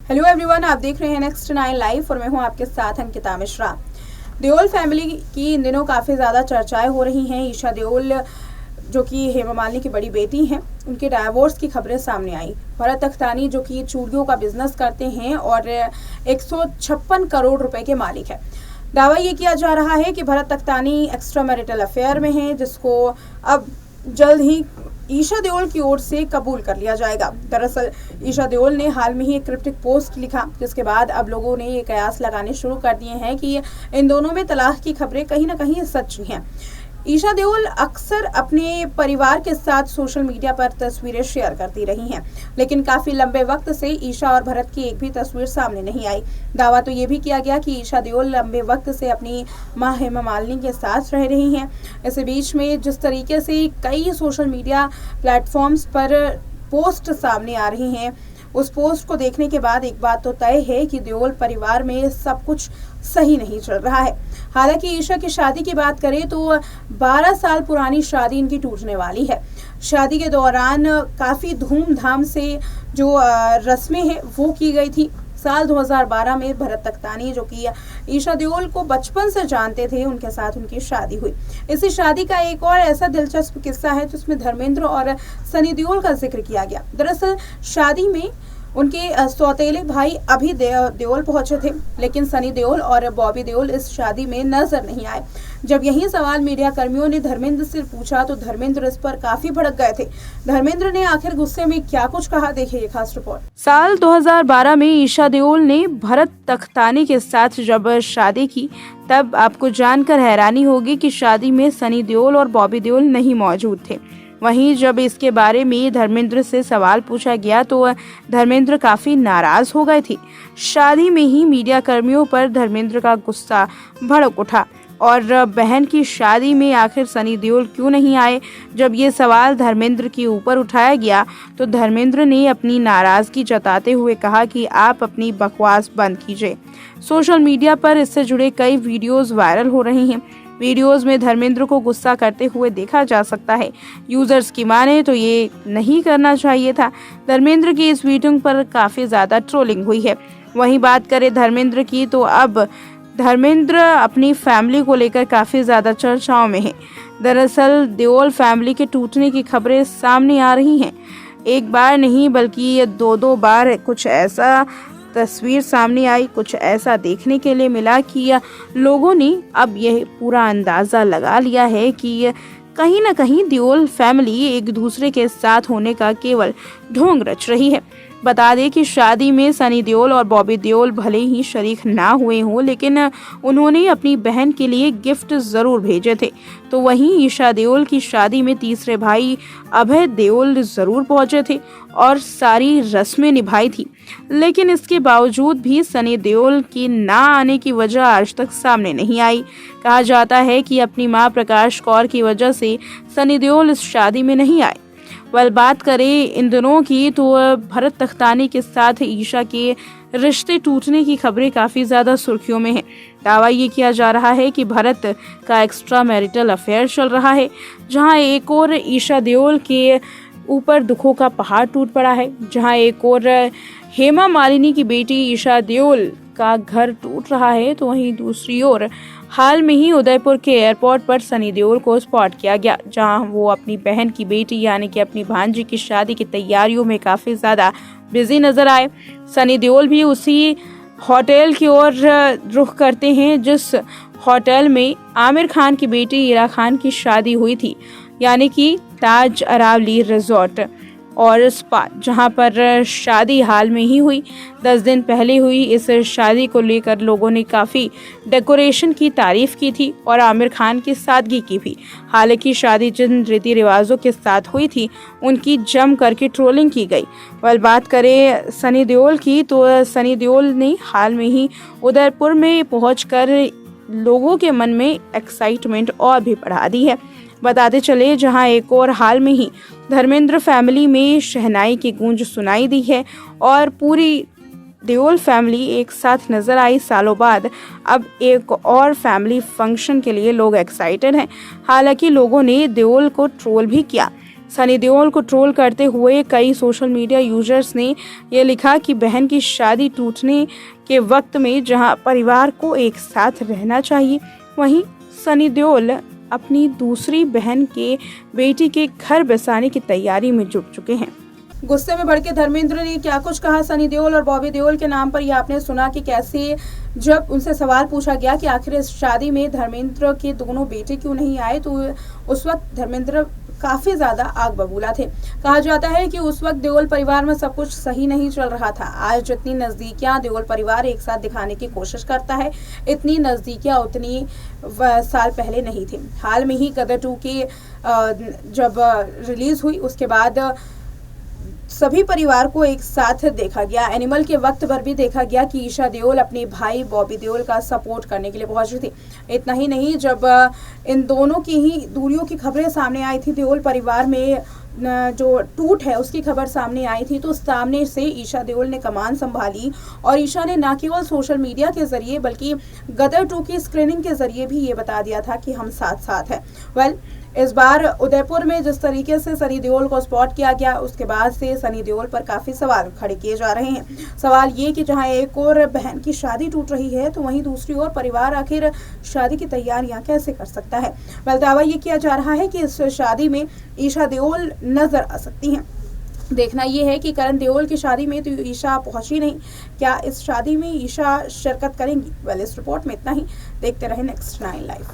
Hello everyone, आप देख रहे हैं नेक्स्ट 9 लाइव और मैं हूं आपके साथ अंकिता मिश्रा। देओल फैमिली की इन दिनों काफ़ी ज़्यादा चर्चाएं हो रही हैं। ईशा देओल जो कि हेमा मालिनी की बड़ी बेटी हैं, उनके डाइवोर्स की खबरें सामने आई। भरत तख्तानी जो कि चूड़ियों का बिजनेस करते हैं और 156 करोड़ रुपए के मालिक है। दावा ये किया जा रहा है कि Bharat Takhtani extra marital affair में हैं, जिसको अब जल्द ही ईशा देओल की ओर से कबूल कर लिया जाएगा। दरअसल ईशा देओल ने हाल में ही एक क्रिप्टिक पोस्ट लिखा, जिसके बाद अब लोगों ने ये कयास लगाने शुरू कर दिए हैं कि इन दोनों में तलाक की खबरें कहीं ना कहीं सच हैं। ईशा देओल अक्सर अपने परिवार के साथ सोशल मीडिया पर तस्वीरें शेयर करती रही हैं, लेकिन काफी लंबे वक्त से ईशा और भरत की एक भी तस्वीर सामने नहीं आई। दावा तो ये भी किया गया कि ईशा देओल लंबे वक्त से अपनी मां हेमा मालिनी के साथ रह रही हैं। इस बीच में जिस तरीके से कई सोशल मीडिया प्लेटफॉर्म्स पर पोस्ट सामने आ रही हैं, उस पोस्ट को देखने के बाद एक बात तो तय है कि देओल परिवार में सब कुछ सही नहीं चल रहा है। हालांकि ईशा की शादी की बात करें तो 12 साल पुरानी शादी इनकी टूटने वाली है। शादी के दौरान काफ़ी धूमधाम से जो रस्में हैं वो की गई थी। साल 2012 में भरत तख्तानी जो कि ईशा देओल को बचपन से जानते थे, उनके साथ उनकी शादी हुई। इसी शादी का एक और ऐसा दिलचस्प किस्सा है जिसमें धर्मेंद्र और सनी देओल का जिक्र किया गया। दरअसल शादी में उनके सौतेले भाई अभी देओल पहुंचे थे, लेकिन सनी देओल और बॉबी देओल इस शादी में नजर नहीं आए। जब यही सवाल मीडिया कर्मियों ने धर्मेंद्र से पूछा तो धर्मेंद्र इस पर काफी भड़क गए थे। धर्मेंद्र ने आखिर गुस्से में क्या कुछ कहा, देखिए ये खास रिपोर्ट। साल 2012 में ईशा देओल ने भरत तख्तानी के साथ जब शादी की, तब आपको जानकर हैरानी होगी कि शादी में सनी देओल और बॉबी देओल नहीं मौजूद थे। वहीं जब इसके बारे में धर्मेंद्र से सवाल पूछा गया तो धर्मेंद्र काफी नाराज हो गए थे। शादी में ही मीडिया कर्मियों पर धर्मेंद्र का गुस्सा भड़क उठा और बहन की शादी में आखिर सनी देओल क्यों नहीं आए। जब ये सवाल धर्मेंद्र के ऊपर उठाया गया तो धर्मेंद्र ने अपनी नाराजगी जताते हुए कहा कि आप अपनी बकवास बंद कीजिए। सोशल मीडिया पर इससे जुड़े कई वीडियोस वायरल हो रहे हैं। वीडियोस में धर्मेंद्र को गुस्सा करते हुए देखा जा सकता है। यूजर्स की माने तो ये नहीं करना चाहिए था। धर्मेंद्र की इस वीडियो पर काफी ज्यादा ट्रोलिंग हुई है। वहीं बात करें धर्मेंद्र की तो अब धर्मेंद्र अपनी फैमिली को लेकर काफी ज्यादा चर्चाओं में है। दरअसल देओल फैमिली के टूटने की खबरें सामने आ रही हैं। एक बार नहीं बल्कि 2 बार कुछ ऐसा तस्वीर सामने आई, कुछ ऐसा देखने के लिए मिला कि लोगों ने अब यह पूरा अंदाजा लगा लिया है कि कहीं ना कहीं देओल फैमिली एक दूसरे के साथ होने का केवल ढोंग रच रही है। बता दें कि शादी में सनी देओल और बॉबी देओल भले ही शरीक ना हुए हों, लेकिन उन्होंने अपनी बहन के लिए गिफ्ट जरूर भेजे थे। तो वहीं ईशा देओल की शादी में तीसरे भाई अभय देओल जरूर पहुंचे थे और सारी रस्में निभाई थी, लेकिन इसके बावजूद भी सनी देओल की ना आने की वजह आज तक सामने नहीं आई। कहा जाता है कि अपनी मां प्रकाश कौर की वजह से सनी देओल इस शादी में नहीं आए। बात करें इन दिनों की तो भरत तख्तानी के साथ ईशा के रिश्ते टूटने की खबरें काफी ज्यादा सुर्खियों में हैं। दावा ये किया जा रहा है कि भरत का एक्स्ट्रा मैरिटल अफेयर चल रहा है, जहां एक और ईशा देओल के ऊपर दुखों का पहाड़ टूट पड़ा है, जहां एक और हेमा मालिनी की बेटी ईशा देओल का घर टूट रहा है, तो वहीं दूसरी ओर हाल में ही उदयपुर के एयरपोर्ट पर सनी देओल को स्पॉट किया गया, जहां वो अपनी बहन की बेटी यानी कि अपनी भांजी की शादी की तैयारियों में काफी ज्यादा बिजी नजर आए। सनी देओल भी उसी होटल की ओर रुख करते हैं जिस होटल में आमिर खान की बेटी इरा खान की शादी हुई थी, यानी कि ताज अरावली रिजॉर्ट और स्पा, जहां पर शादी हाल में ही हुई। 10 दिन पहले हुई इस शादी को लेकर लोगों ने काफ़ी डेकोरेशन की तारीफ की थी और आमिर खान की सादगी की भी। हालांकि शादी जिन रीति रिवाजों के साथ हुई थी उनकी जम करके ट्रोलिंग की गई। बात करें सनी देओल की तो सनी देओल ने हाल में ही उदयपुर में पहुंचकर लोगों के मन में एक्साइटमेंट और भी बढ़ा दी है। बताते चले जहां एक और हाल में ही धर्मेंद्र फैमिली में शहनाई की गूंज सुनाई दी है और पूरी देओल फैमिली एक साथ नजर आई सालों बाद। अब एक और फैमिली फंक्शन के लिए लोग एक्साइटेड हैं। हालांकि लोगों ने देओल को ट्रोल भी किया। सनी देओल को ट्रोल करते हुए कई सोशल मीडिया यूजर्स ने यह लिखा कि बहन की शादी टूटने के वक्त में जहां परिवार को एक साथ रहना चाहिए, वहीं सनी देओल अपनी दूसरी बहन के बेटी के घर बसाने की तैयारी में जुट चुके हैं। गुस्से में भड़के धर्मेंद्र ने क्या कुछ कहा सनी देओल और बॉबी देओल के नाम पर। ये आपने सुना कि कैसे जब उनसे सवाल पूछा गया कि आखिर इस शादी में धर्मेंद्र के दोनों बेटे क्यों नहीं आए, तो उस वक्त धर्मेंद्र काफी ज्यादा आग बबूला थे। कहा जाता है कि उस वक्त देओल परिवार में सब कुछ सही नहीं चल रहा था। आज जितनी नजदीकियां देओल परिवार एक साथ दिखाने की कोशिश करता है, इतनी नजदीकियां उतनी साल पहले नहीं थी। हाल में ही गदर 2 की जब रिलीज हुई उसके बाद सभी परिवार को एक साथ देखा गया। एनिमल के वक्त पर भी देखा गया कि ईशा देओल अपने भाई बॉबी देओल का सपोर्ट करने के लिए पहुंची थी। इतना ही नहीं, जब इन दोनों की ही दूरियों की खबरें सामने आई थी, देओल परिवार में जो टूट है उसकी खबर सामने आई थी, तो सामने से ईशा देओल ने कमान संभाली और ईशा ने न केवल सोशल मीडिया के जरिए बल्कि गदर 2 की स्क्रीनिंग के जरिए भी ये बता दिया था कि हम साथ साथ हैं। इस बार उदयपुर में जिस तरीके से सनी देओल को स्पॉट किया गया, उसके बाद से सनी देओल पर काफी सवाल खड़े किए जा रहे हैं। सवाल ये कि जहां एक और बहन की शादी टूट रही है, तो वहीं दूसरी ओर परिवार आखिर शादी की तैयारियां कैसे कर सकता है। दावा ये किया जा रहा है कि इस शादी में ईशा देओल नजर आ सकती हैं। देखना यह है कि करण देओल की शादी में तो ईशा पहुंची नहीं, क्या इस शादी में ईशा शिरकत करेंगी। इस रिपोर्ट में इतना ही। देखते रहे नेक्स्ट 9 लाइव।